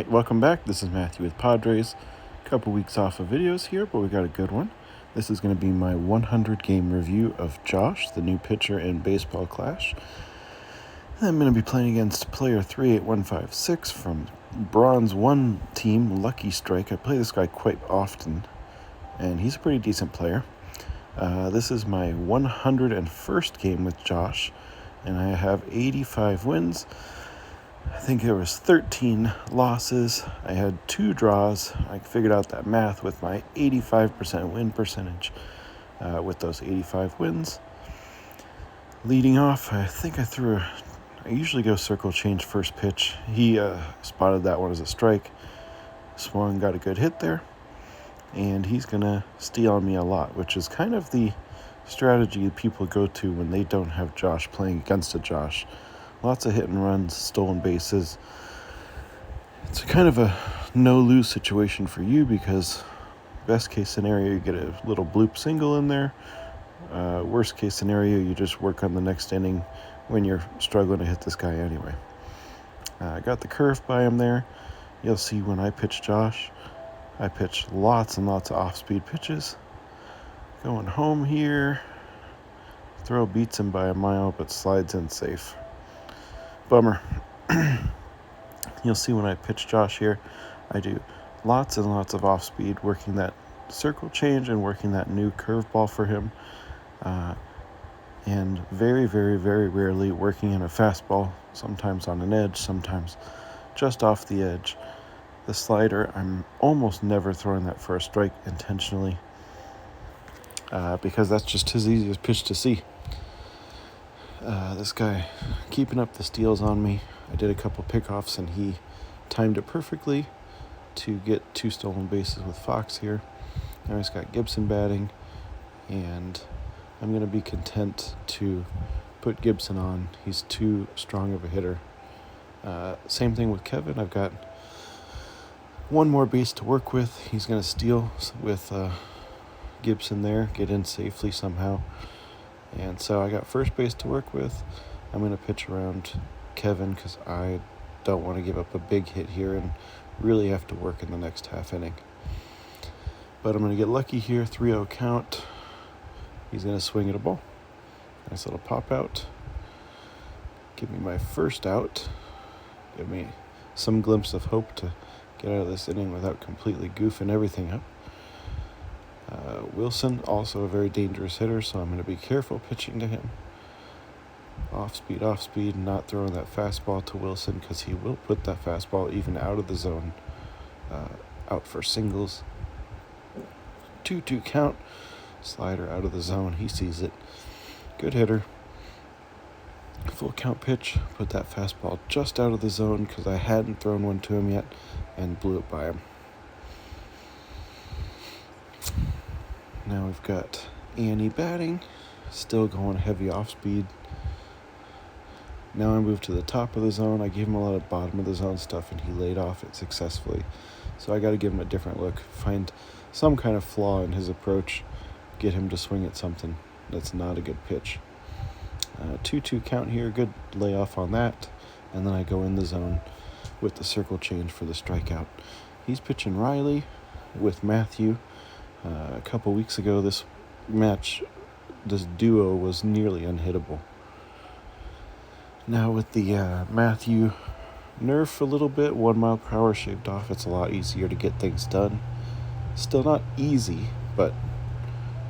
Alright, welcome back. This is Matthew with Padres. A couple weeks off of videos here, but we got a good one. This is going to be my 100 game review of Josh, the new pitcher in Baseball Clash. I'm going to be playing against player 38156 from Bronze 1 team, Lucky Strike. I play this guy quite often, and he's a pretty decent player. This is my 101st game with Josh, and I have 85 wins. I think there was 13 losses. I had 2 draws. I figured out that math with my 85% win percentage with those 85 wins. Leading off, I think I usually go circle change first pitch. He spotted that one as a strike. Swung, got a good hit there. And he's going to steal on me a lot, which is kind of the strategy people go to when they don't have Josh playing against a Josh. Lots of hit and runs, stolen bases. It's kind of a no-lose situation for you because best case scenario, you get a little bloop single in there. Worst case scenario, you just work on the next inning when you're struggling to hit this guy anyway. I got the curve by him there. You'll see when I pitch Josh, I pitch lots and lots of off-speed pitches. Going home here. Throw beats him by a mile, but slides in safe. Bummer. You'll see when I pitch Josh here, I do lots and lots of off-speed, working that circle change and working that new curveball for him. And very, very, very rarely working in a fastball, sometimes on an edge, sometimes just off the edge. The slider, I'm almost never throwing that for a strike intentionally because that's just his easiest pitch to see. This guy keeping up the steals on me. I did a couple pickoffs and he timed it perfectly to get 2 stolen bases with Fox here. Now he's got Gibson batting, and I'm going to be content to put Gibson on. He's too strong of a hitter. Same thing with Kevin. I've got 1 more base to work with. He's going to steal with Gibson there, get in safely somehow. And so I got first base to work with. I'm going to pitch around Kevin because I don't want to give up a big hit here and really have to work in the next half inning. But I'm going to get lucky here, 3-0 count. He's going to swing at a ball. Nice little pop out. Give me my first out. Give me some glimpse of hope to get out of this inning without completely goofing everything up. Wilson, also a very dangerous hitter, so I'm going to be careful pitching to him. Off speed, not throwing that fastball to Wilson because he will put that fastball even out of the zone, out for singles. 2-2 count, slider out of the zone, he sees it. Good hitter. Full count pitch, put that fastball just out of the zone because I hadn't thrown one to him yet and blew it by him. Now we've got Annie batting, still going heavy off speed. Now I move to the top of the zone. I gave him a lot of bottom of the zone stuff and he laid off it successfully. So I got to give him a different look, find some kind of flaw in his approach, get him to swing at something that's not a good pitch. 2-2 count here, good layoff on that. And then I go in the zone with the circle change for the strikeout. He's pitching Riley with Matthew. A couple weeks ago, this duo was nearly unhittable. Now with the Matthew nerf a little bit, 1 mile per hour shaved off, it's a lot easier to get things done. Still not easy, but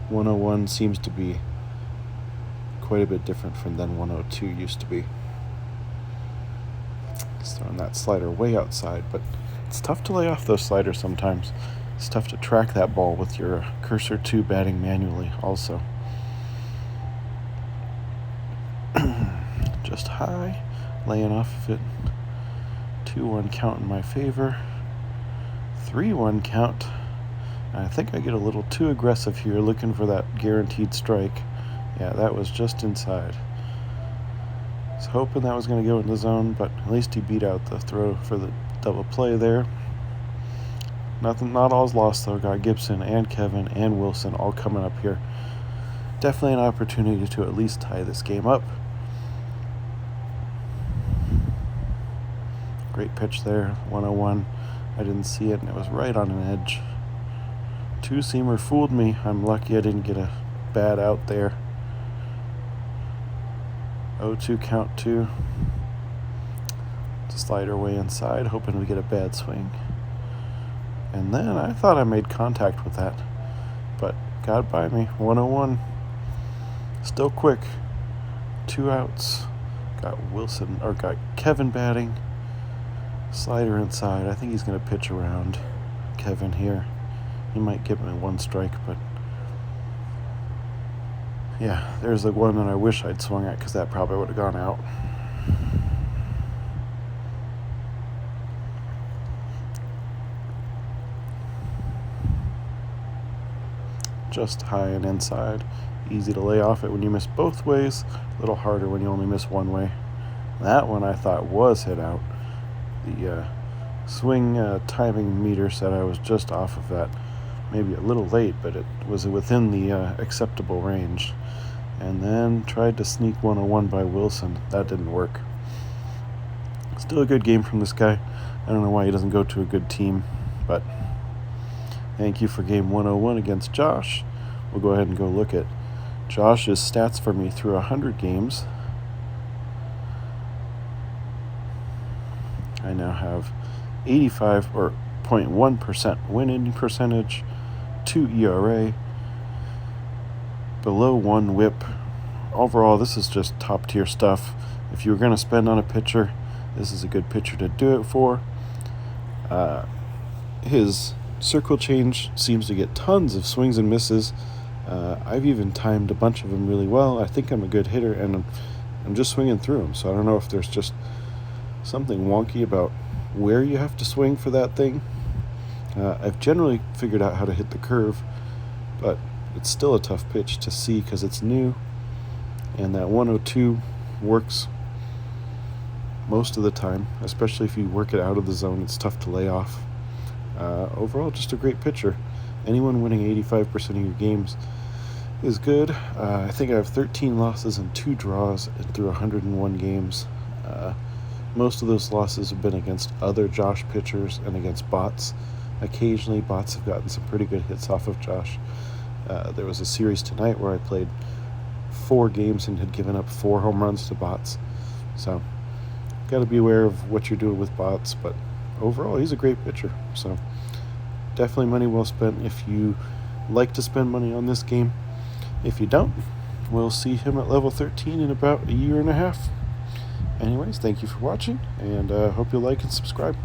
101 seems to be quite a bit different from than 102 used to be. Just throwing that slider way outside, but it's tough to lay off those sliders sometimes. It's tough to track that ball with your cursor 2 batting manually also. Just high, laying off of it. 2-1 count in my favor. 3-1 count. I think I get a little too aggressive here looking for that guaranteed strike. Yeah, that was just inside. I was hoping that was going to go in the zone, but at least he beat out the throw for the double play there. Not all's lost though. Got Gibson and Kevin and Wilson all coming up here. Definitely an opportunity to at least tie this game up. Great pitch there, 101. I didn't see it, and it was right on an edge. Two-seamer fooled me. I'm lucky I didn't get a bad out there. 0-2 count 2. Slider way inside, hoping we get a bad swing. And then I thought I made contact with that, but got by me. 101. Still quick. 2 outs. Got Kevin batting. Slider inside. I think he's going to pitch around Kevin here. He might give me 1 strike, but yeah, there's the one that I wish I'd swung at, because that probably would have gone out. Just high and inside. Easy to lay off it when you miss both ways. A little harder when you only miss one way. That one I thought was hit out. The swing timing meter said I was just off of that. Maybe a little late, but it was within the acceptable range. And then tried to sneak 101 by Wilson. That didn't work. Still a good game from this guy. I don't know why he doesn't go to a good team, but thank you for game 101 against Josh. We'll go ahead and go look at Josh's stats for me through 100 games. I now have 85.1% winning percentage, 2 ERA, below 1 WHIP. Overall, this is just top tier stuff. If you were going to spend on a pitcher, this is a good pitcher to do it for. His circle change seems to get tons of swings and misses. I've even timed a bunch of them really well. I think I'm a good hitter, and I'm just swinging through them. So I don't know if there's just something wonky about where you have to swing for that thing. I've generally figured out how to hit the curve, but it's still a tough pitch to see because it's new, and that 102 works most of the time, especially if you work it out of the zone. It's tough to lay off. Overall, just a great pitcher. Anyone winning 85% of your games is good. I think I have 13 losses and 2 draws through 101 games. Most of those losses have been against other Josh pitchers and against bots. Occasionally, bots have gotten some pretty good hits off of Josh. There was a series tonight where I played 4 games and had given up 4 home runs to bots. So, got to be aware of what you're doing with bots, but overall, he's a great pitcher. So, definitely money well spent if you like to spend money on this game. If you don't, we'll see him at level 13 in about a year and a half. Anyways, thank you for watching, and hope you like and subscribe.